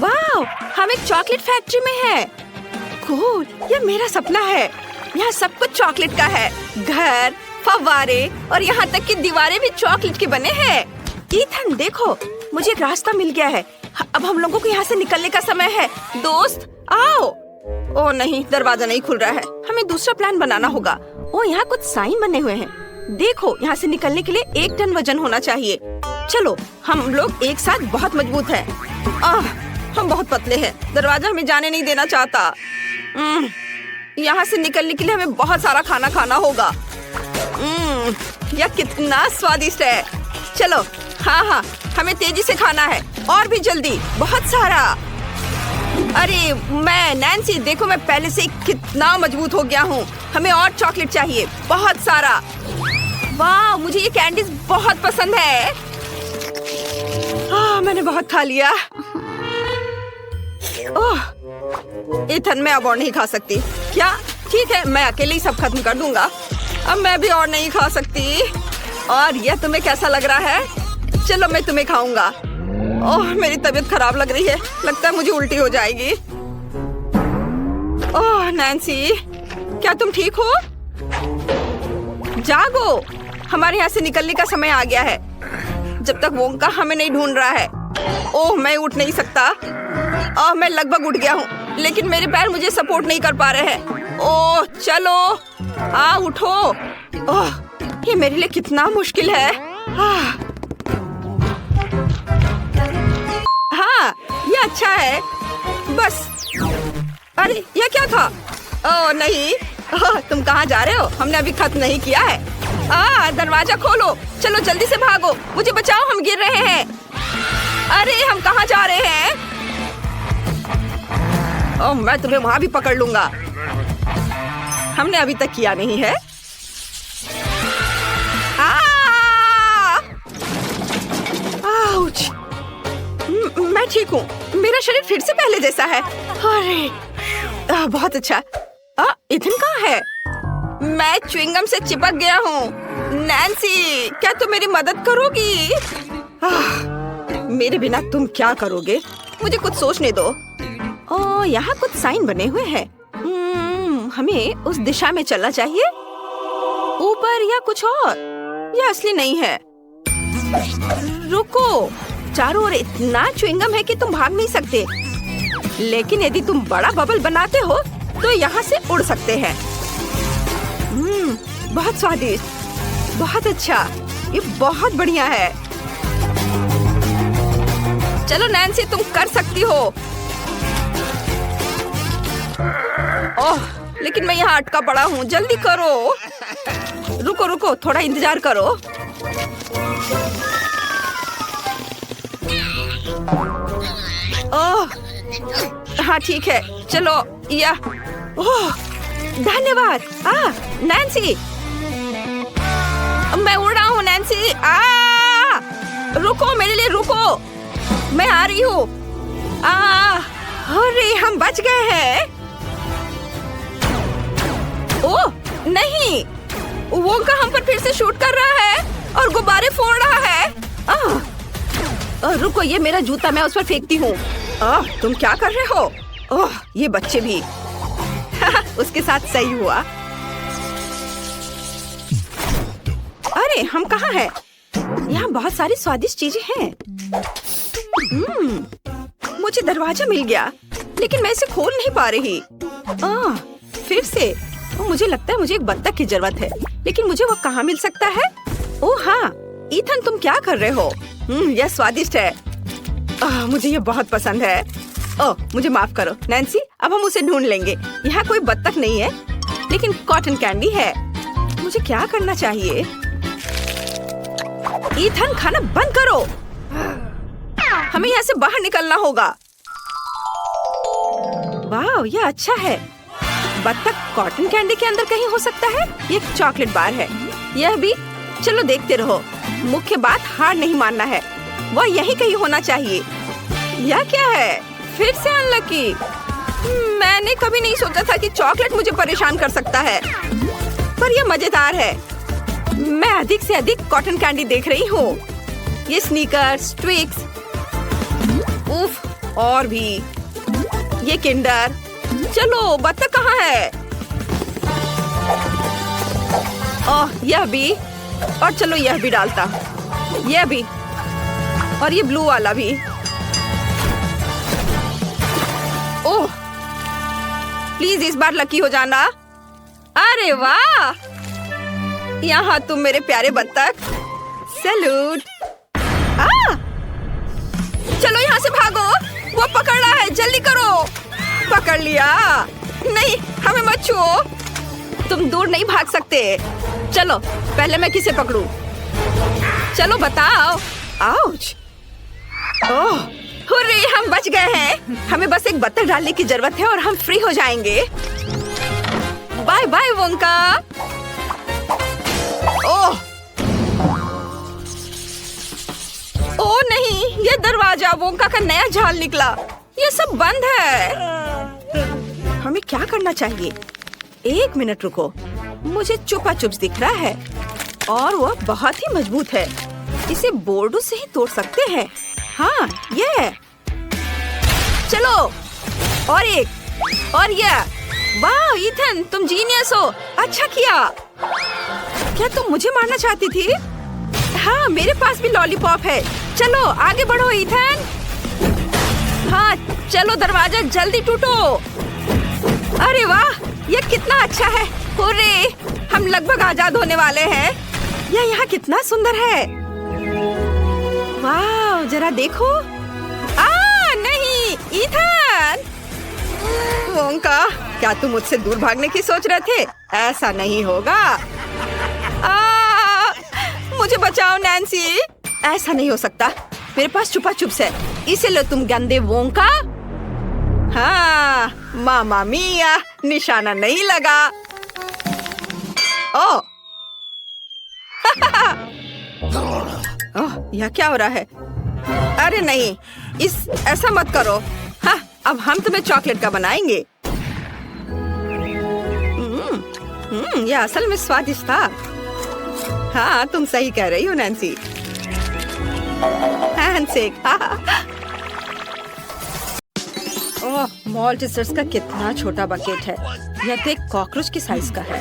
वाह, हम एक चॉकलेट फैक्ट्री में हैं। कूल, ये मेरा सपना है। यहाँ सब कुछ चॉकलेट का है। घर, फव्वारे और यहाँ तक कि दीवारें भी चॉकलेट के बने हैं। ईथन देखो, मुझे एक रास्ता मिल गया है। अब हम लोगों को यहाँ से निकलने का समय है। दोस्त आओ। ओ नहीं, दरवाजा नहीं खुल रहा है। हमें दूसरा प्लान बनाना होगा। ओ यहाँ कुछ साइन बने हुए हैं। देखो, यहाँ से निकलने के लिए 1 टन वजन होना चाहिए। चलो, हम लोग एक साथ बहुत मजबूत हैं। हम बहुत पतले हैं। दरवाजा हमें जाने नहीं देना चाहता। यहाँ से निकलने के लिए हमें बहुत सारा खाना खाना होगा। यह कितना स्वादिष्ट है। चलो, हाँ, हमें तेजी से खाना है और भी जल्दी, बहुत सारा। अरे नैन्सी, देखो मैं पहले से कितना मजबूत हो गया हूँ। हमें और चॉकलेट चाहिए, बहुत सारा। वाह, मुझे ये कैंडीज बहुत पसंद है। मैंने बहुत खा लिया। ओह, इथन, मैं अब और नहीं खा सकती। क्या? ठीक है, मैं अकेले ही सब खत्म कर दूंगा। अब मैं भी और नहीं खा सकती। और यह तुम्हें कैसा लग रहा है? चलो, मैं तुम्हें खाऊंगा। ओह, मेरी तबीयत खराब लग रही है। लगता है मुझे उल्टी हो जाएगी। ओह नैन्सी, क्या तुम ठीक हो? जागो, हमारे यहाँ से निकलने का समय आ गया है। जब तक वोंका हमें नहीं ढूंढ रहा है। ओह, मैं उठ नहीं सकता। मैं लगभग उठ गया हूँ, लेकिन मेरे पैर मुझे सपोर्ट नहीं कर पा रहे हैं। ओह चलो, उठो। ओह, ये मेरे लिए कितना मुश्किल है। हाँ, ये अच्छा है। बस, अरे ये क्या था? ओह नहीं, तुम कहाँ जा रहे हो? हमने अभी खत्म नहीं किया है। दरवाजा खोलो। चलो जल्दी से भागो, मुझे बचाओ, हम गिर रहे हैं। अरे हम कहाँ जा रहे हैं? ओह, मैं तुम्हें वहाँ भी पकड़ लूंगा। हमने अभी तक किया नहीं है। आउच! मैं ठीक हूँ। मेरा शरीर फिर से पहले जैसा है। अरे बहुत अच्छा। इथन कहाँ है? मैं च्युइंगम से चिपक गया हूँ। नैन्सी, क्या तुम मेरी मदद करोगी? मेरे बिना तुम क्या करोगे? मुझे कुछ सोचने दो। यहाँ कुछ साइन बने हुए हैं। हमें उस दिशा में चलना चाहिए। ऊपर या कुछ और? यह असली नहीं है। रुको, चारों ओर इतना च्युइंगम है कि तुम भाग नहीं सकते। लेकिन यदि तुम बड़ा बबल बनाते हो तो यहाँ से उड़ सकते हैं। बहुत स्वादिष्ट, बहुत अच्छा, ये बहुत बढ़िया है। चलो नैन्सी, तुम कर सकती हो। ओह, लेकिन मैं यहाँ अटका पड़ा हूँ। जल्दी करो। रुको रुको, थोड़ा इंतजार करो। ओह, हाँ ठीक है, चलो। ओह, धन्यवाद। नैन्सी, मैं उड़ रहा हूँ। नैन्सी, रुको, मेरे लिए रुको, मैं आ रही हूँ। अरे हम बच गए हैं। ओह नहीं, वोंका हम पर फिर से शूट कर रहा है और गुब्बारे फोड़ रहा है। रुको, ये मेरा जूता, मैं उस पर फेंकती हूँ। तुम क्या कर रहे हो? ओह, ये बच्चे भी। उसके साथ सही हुआ। अरे हम कहाँ हैं? यहाँ बहुत सारी स्वादिष्ट चीजें हैं। मुझे दरवाजा मिल गया, लेकिन मैं इसे खोल नहीं पा रही। फिर से। मुझे लगता है मुझे एक बत्तख की जरूरत है, लेकिन मुझे वो कहाँ मिल सकता है? ओह हाँ, ईथन, तुम क्या कर रहे हो? यह स्वादिष्ट है। मुझे ये बहुत पसंद है। ओह, मुझे माफ करो नैन्सी, अब हम उसे ढूंढ लेंगे। यहाँ कोई बत्तख नहीं है, लेकिन कॉटन कैंडी है। मुझे क्या करना चाहिए? ईथन, खाना बंद करो। हमें यहाँ से बाहर निकलना होगा। वाह, यह अच्छा है। बत्तख कॉटन कैंडी के अंदर कहीं हो सकता है। ये एक चॉकलेट बार है। यह भी। चलो देखते रहो। मुख्य बात, हार नहीं मानना है। वह यही कहीं होना चाहिए। यह क्या है? फिर से अनलकी। मैंने कभी नहीं सोचा था कि चॉकलेट मुझे परेशान कर सकता है, पर यह मजेदार है। मैं अधिक से अधिक कॉटन कैंडी देख रही हूँ। ये स्नीकर्स, ट्विक्स। उफ, और भी ये किंडर। चलो बत्तख कहाँ है? ओह यह भी, और चलो यह भी डालता, यह भी, और ये ब्लू वाला भी। ओह प्लीज इस बार लकी हो जाना। अरे वाह, यहाँ तुम मेरे प्यारे बत्तख। सैल्यूट। चलो यहाँ से भागो, वो पकड़ रहा है, जल्दी करो। पकड़ लिया। नहीं, हमें मत छुओ, तुम दूर नहीं भाग सकते। चलो पहले मैं किसे पकड़ूं? चलो बताओ। आउच। ओह हुर्रे, हम बच गए हैं। हमें बस एक बत्तख डालने की जरूरत है और हम फ्री हो जाएंगे। Bye bye Wonka. Oh oh नहीं, ये दरवाजा, वोंका का नया जाल निकला। ये सब बंद है। हमें क्या करना चाहिए? एक मिनट रुको, मुझे चुपा चुप दिख रहा है और वह बहुत ही मजबूत है। इसे बोर्डों से ही तोड़ सकते हैं। हाँ ये, चलो और एक, और ये। वाह ईथन, तुम जीनियस हो, अच्छा किया। क्या तुम मुझे मारना चाहती थी? हाँ मेरे पास भी लॉलीपॉप है। चलो आगे बढ़ो ईथन। हाँ चलो, दरवाजा जल्दी टूटो। अरे वाह, ये कितना अच्छा है। हुर्रे, हम लगभग आजाद होने वाले हैं। यह यहाँ कितना सुंदर है। वाह जरा देखो। नहीं ईथन। वोंका, क्या तुम मुझसे दूर भागने की सोच रहे थे? ऐसा नहीं होगा। मुझे बचाओ नैन्सी। ऐसा नहीं हो सकता, मेरे पास छुपा चुप्स है। इसे लो तुम गंदे वोंका। हाँ मामा मिया, निशाना नहीं लगा। ओह ओह, यह क्या हो रहा है? अरे नहीं, ऐसा मत करो। हाँ अब हम तुम्हें चॉकलेट का बनाएंगे। यह असल में स्वादिष्ट था। हाँ तुम सही कह रही हो नैन्सी। हैंडशेक। ओह, मॉल्टेसर्स का कितना छोटा बकेट है। यह तो एक कॉकरोच की साइज का है।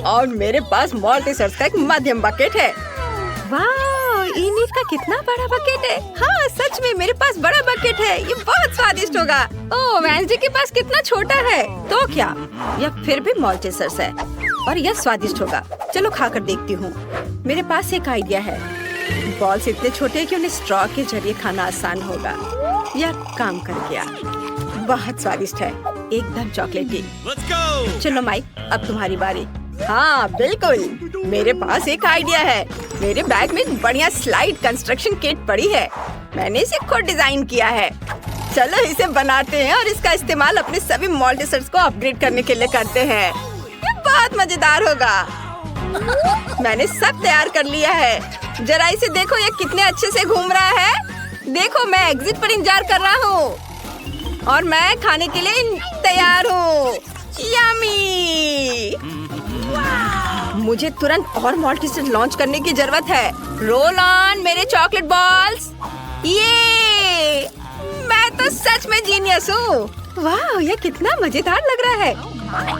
और मेरे पास मॉल्टेसर्स का एक मध्यम बकेट है। वाह, इनिट का कितना बड़ा बकेट है। हाँ सच में मेरे पास बड़ा बकेट है, ये बहुत स्वादिष्ट होगा। ओह, वेंसडे के पास कितना छोटा है। तो क्या, यह फिर भी मॉल्टेसर्स है और यह स्वादिष्ट होगा। चलो खाकर देखती हूँ। मेरे पास एक आइडिया है। बॉल्स इतने छोटे कि उन्हें स्ट्रॉ के जरिए खाना आसान होगा। यह काम कर गया। बहुत स्वादिष्ट है, एकदम चॉकलेटी। चलो माइक, अब तुम्हारी बारी। हाँ बिल्कुल, मेरे पास एक आइडिया है। मेरे बैग में एक बढ़िया स्लाइड कंस्ट्रक्शन किट पड़ी है। मैंने इसे खुद डिजाइन किया है। चलो इसे बनाते हैं और इसका इस्तेमाल अपने सभी मॉल्टेसर्स को अपग्रेड करने के लिए करते हैं। ये बहुत मजेदार होगा। मैंने सब तैयार कर लिया है। जरा इसे देखो, ये कितने अच्छे से घूम रहा है। देखो, मैं एग्जिट पर इंतजार कर रहा हूँ और मैं खाने के लिए तैयार हूँ। यम्मी! मुझे तुरंत और मॉल्टेसर्स लॉन्च करने की जरूरत है। रोल ऑन मेरे चॉकलेट बॉल्स। ये मैं तो सच में जीनियस हूँ। वाह, यह कितना मजेदार लग रहा है।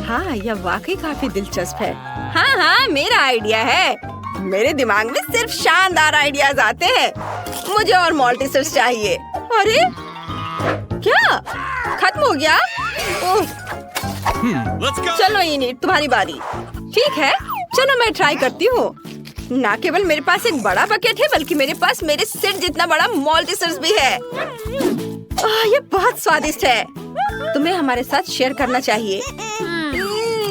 हाँ, यह वाकई काफी दिलचस्प है। हाँ, मेरा आइडिया है। मेरे दिमाग में सिर्फ शानदार आइडियाज आते हैं। मुझे और मॉल्टेसर्स चाहिए। अरे क्या खत्म हो गया? ओह, चलो इनिट, तुम्हारी बारी। ठीक है, चलो मैं ट्राई करती हूँ। ना केवल मेरे पास एक बड़ा बकेट है, बल्कि मेरे पास मेरे सिर जितना बड़ा मॉल्टेसर्स भी है। ये बहुत स्वादिष्ट है। तुम्हें हमारे साथ शेयर करना चाहिए।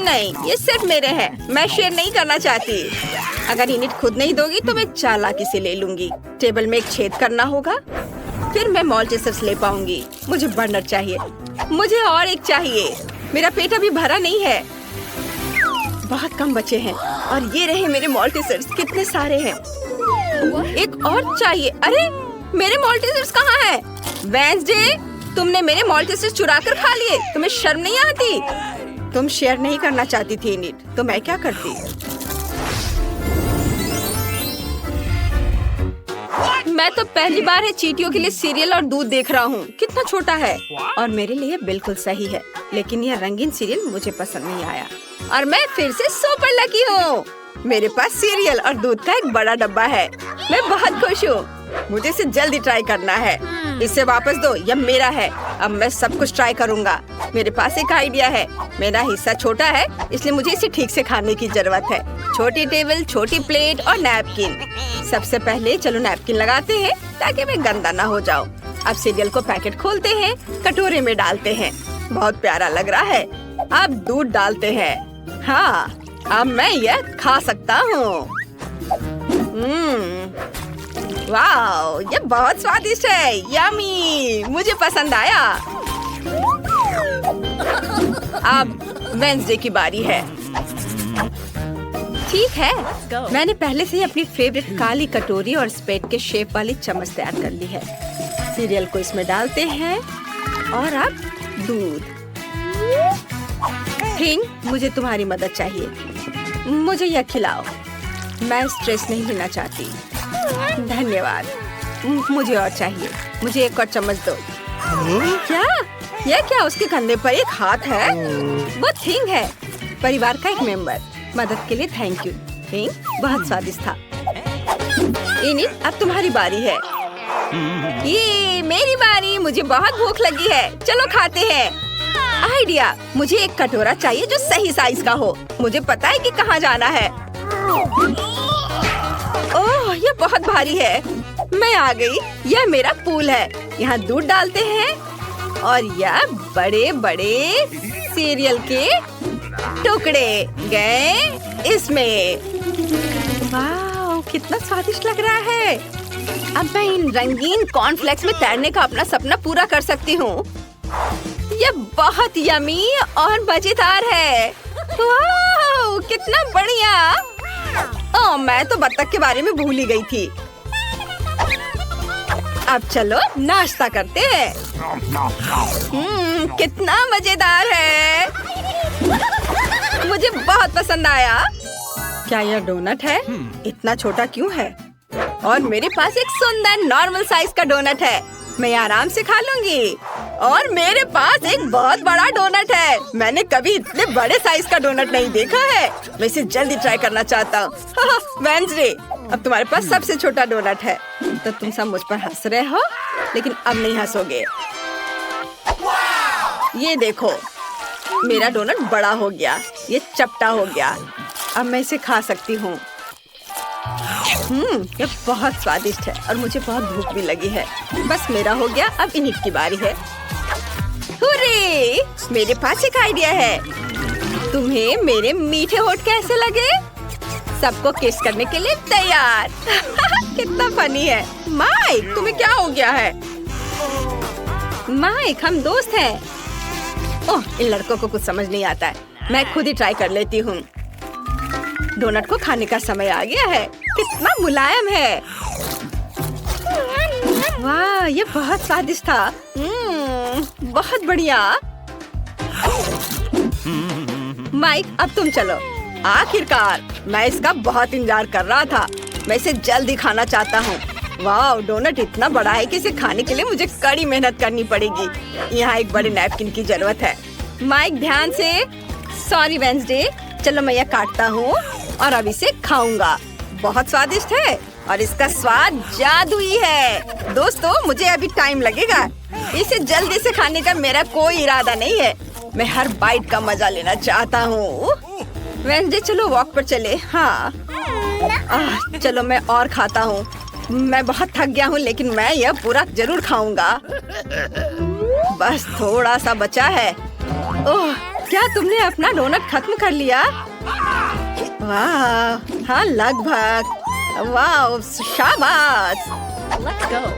नहीं, ये सिर्फ मेरे हैं। मैं शेयर नहीं करना चाहती। अगर इनिट खुद नहीं दोगी तो मैं चालाकी से ले लूंगी। टेबल में एक छेद करना होगा, फिर मैं मॉल्टेसर्स ले पाऊंगी। मुझे बर्नर चाहिए। मुझे और एक चाहिए। मेरा पेट अभी भरा नहीं है। बहुत कम बचे हैं और ये रहे मेरे मॉल्टेसर्स। कितने सारे हैं। एक और चाहिए। अरे मेरे मॉल्टेसर्स कहाँ हैं? वेंसडे, तुमने मेरे मॉल्टेसर्स चुरा कर खा लिए। तुम्हें शर्म नहीं आती? तुम शेयर नहीं करना चाहती थी इनिट, तो मैं क्या करती? मैं तो पहली बार है चींटियों के लिए सीरियल और दूध देख रहा हूँ। कितना छोटा है और मेरे लिए बिल्कुल सही है, लेकिन यह रंगीन सीरियल मुझे पसंद नहीं आया और मैं फिर से सुपर लकी हूँ। मेरे पास सीरियल और दूध का एक बड़ा डब्बा है। मैं बहुत खुश हूँ। मुझे इसे जल्दी ट्राई करना है। इसे वापस दो, यह मेरा है। अब मैं सब कुछ ट्राई करूँगा। मेरे पास एक आइडिया है। मेरा हिस्सा छोटा है, इसलिए मुझे इसे ठीक से खाने की जरूरत है। छोटी टेबल, छोटी प्लेट और नैपकिन। सबसे पहले चलो नैपकिन लगाते हैं ताकि मैं गंदा ना हो जाऊँ। अब सीरियल को पैकेट खोलते हैं, कटोरे में डालते हैं। बहुत प्यारा लग रहा है। अब दूध डालते हैं। हाँ, अब मैं यह खा सकता हूँ। वाओ, ये बहुत स्वादिष्ट है। यम्मी, मुझे पसंद आया। अब वेंसडे की बारी है। ठीक है, मैंने पहले से ही अपनी फेवरेट काली कटोरी और स्पेट के शेप वाली चम्मच तैयार कर ली है। सीरियल को इसमें डालते हैं और अब दूध। थिंग, मुझे तुम्हारी मदद चाहिए। मुझे यह खिलाओ। मैं स्ट्रेस नहीं लेना चाहती। धन्यवाद। मुझे और चाहिए। मुझे एक और चम्मच दो। क्या? यह क्या? उसके कंधे पर एक हाथ है। वो थिंग है, परिवार का एक मेंबर। मदद के लिए थैंक यू। थिंग बहुत स्वादिष्ट था। इनी, अब तुम्हारी बारी है। ये मेरी बारी। मुझे बहुत भूख लगी है। चलो खाते हैं। आइडिया, मुझे एक कटोरा चाहिए जो सही साइज का हो। मुझे पता है कि कहाँ जाना है। ओह, ये बहुत भारी है। मैं आ गई। यह मेरा पूल है। यहाँ दूध डालते हैं और यह बड़े बड़े सीरियल के टुकड़े गए इसमें। वाह, कितना स्वादिष्ट लग रहा है। अब मैं इन रंगीन कॉर्नफ्लेक्स में तैरने का अपना सपना पूरा कर सकती हूँ। ये बहुत यमी और मजेदार है। वाह, कितना बढ़िया। ओह, मैं तो बत्तख के बारे में भूल ही गई थी। अब चलो नाश्ता करते हैं। कितना मजेदार है। मुझे बहुत पसंद आया। क्या यह डोनट है? इतना छोटा क्यों है? और मेरे पास एक सुंदर नॉर्मल साइज का डोनट है। मैं आराम से खा लूंगी। और मेरे पास एक बहुत बड़ा डोनट है। मैंने कभी इतने बड़े साइज का डोनट नहीं देखा है। मैं इसे जल्दी ट्राई करना चाहता हूँ। वेंसडे, अब तुम्हारे पास सबसे छोटा डोनट है। तो तुम सब मुझ पर हंस रहे हो, लेकिन अब नहीं हंसोगे। ये देखो, मेरा डोनट बड़ा हो गया। ये चपटा हो गया। अब मैं इसे खा सकती हूँ। ये बहुत स्वादिष्ट है और मुझे बहुत भूख भी लगी है। बस मेरा हो गया। अब इनिट की बारी है। हुर्रे! मेरे पास एक आइडिया है। तुम्हें मेरे मीठे होठ कैसे लगे? सबको किस करने के लिए तैयार। कितना फनी है। माइक, तुम्हें क्या हो गया है? माइक, हम दोस्त हैं। ओह, इन लड़कों को कुछ समझ नहीं आता है। मैं खुद ही ट्राई कर लेती हूँ। डोनट को खाने का समय आ गया है। कितना मुलायम है। वाह, ये बहुत स्वादिष्ट था। बहुत बढ़िया। माइक, अब तुम चलो। आखिरकार, मैं इसका बहुत इंतजार कर रहा था। मैं इसे जल्दी खाना चाहता हूँ। वाह, डोनट इतना बड़ा है कि इसे खाने के लिए मुझे कड़ी मेहनत करनी पड़ेगी। यहाँ एक बड़े नैपकिन की जरूरत है। माइक, ध्यान से। Sorry Wednesday. चलो मैं यह काटता हूँ और अब इसे खाऊंगा। बहुत स्वादिष्ट है और इसका स्वाद जादुई है। दोस्तों, मुझे अभी टाइम लगेगा। इसे जल्दी से खाने का मेरा कोई इरादा नहीं है। मैं हर बाइट का मजा लेना चाहता हूँ। वेंसडे, चलो वॉक पर चले। हाँ, चलो मैं और खाता हूँ। मैं बहुत थक गया हूँ, लेकिन मैं यह पूरा जरूर खाऊंगा। बस थोड़ा सा बचा है। ओह, क्या तुमने अपना डोनट खत्म कर लिया? वाह, हाँ लगभग। वाह, शाबाश।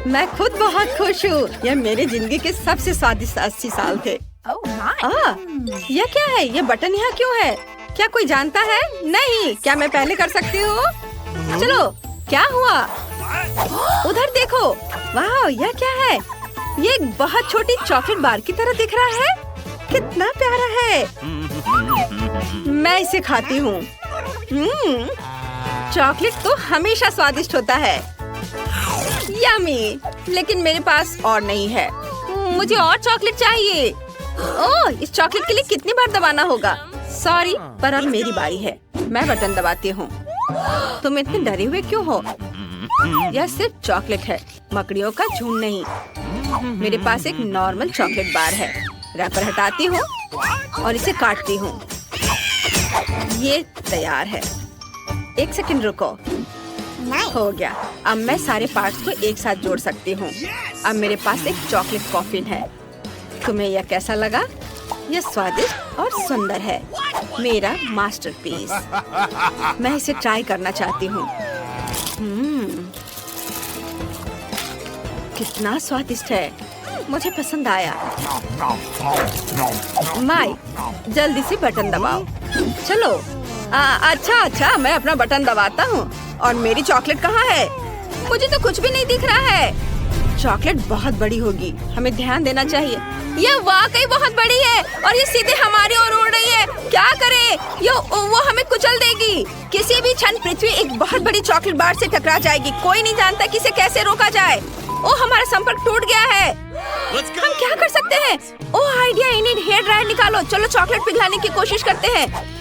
मैं खुद बहुत खुश हूँ। यह मेरी जिंदगी के सबसे स्वादिष्ट 80 साल थे। यह क्या है? यह बटन यहाँ क्यों है? क्या कोई जानता है? नहीं। क्या मैं पहले कर सकती हूँ? चलो, क्या हुआ? उधर देखो। वाह, यह क्या है? ये एक बहुत छोटी चॉकलेट बार की तरह दिख रहा है। कितना प्यारा है। मैं इसे खाती हूँ। चॉकलेट तो हमेशा स्वादिष्ट होता है। यम्मी, लेकिन मेरे पास और नहीं है। मुझे और चॉकलेट चाहिए। ओह, इस चॉकलेट के लिए कितनी बार दबाना होगा? सॉरी, पर अब मेरी बारी है। मैं बटन दबाती हूँ। तुम इतने डरे हुए क्यों हो? यह सिर्फ चॉकलेट है, मकड़ियों का झुंड नहीं। मेरे पास एक नॉर्मल चॉकलेट बार है। रैपर हटाती हूँ और इसे काटती हूँ। ये तैयार है। एक सेकंड रुको। हो गया। अब मैं सारे पार्ट्स को एक साथ जोड़ सकती हूँ। अब मेरे पास एक चॉकलेट कॉफिन है। तुम्हें यह कैसा लगा? यह स्वादिष्ट और सुंदर है। मेरा मास्टरपीस। मैं इसे ट्राई करना चाहती हूँ। कितना स्वादिष्ट है। मुझे पसंद आया। माई, जल्दी से बटन दबाओ। चलो। अच्छा, मैं अपना बटन दबाता हूँ। और मेरी चॉकलेट कहाँ है? मुझे तो कुछ भी नहीं दिख रहा है। चॉकलेट बहुत बड़ी होगी, हमें ध्यान देना चाहिए। यह वाकई बहुत बड़ी है और ये सीधे हमारी ओर उड़ रही है। क्या करें? वो हमें कुचल देगी। किसी भी क्षण पृथ्वी एक बहुत बड़ी चॉकलेट बार से टकरा जाएगी। कोई नहीं जानता कि इसे कैसे रोका जाए। ओह, हमारा संपर्क टूट गया है। हम क्या कर सकते हैं? ओह, आइडिया इन्हें हेयर ड्रायर निकालो। चलो चॉकलेट पिघलाने की कोशिश करते हैं।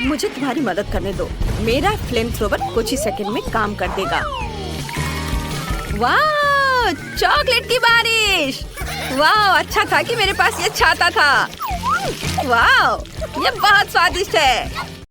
मुझे तुम्हारी मदद करने दो। मेरा फ्लेम थ्रोवर कुछ ही सेकंड में काम कर देगा। वाह, चॉकलेट की बारिश। वाह, अच्छा था कि मेरे पास ये छाता था। वाह, ये बहुत स्वादिष्ट है।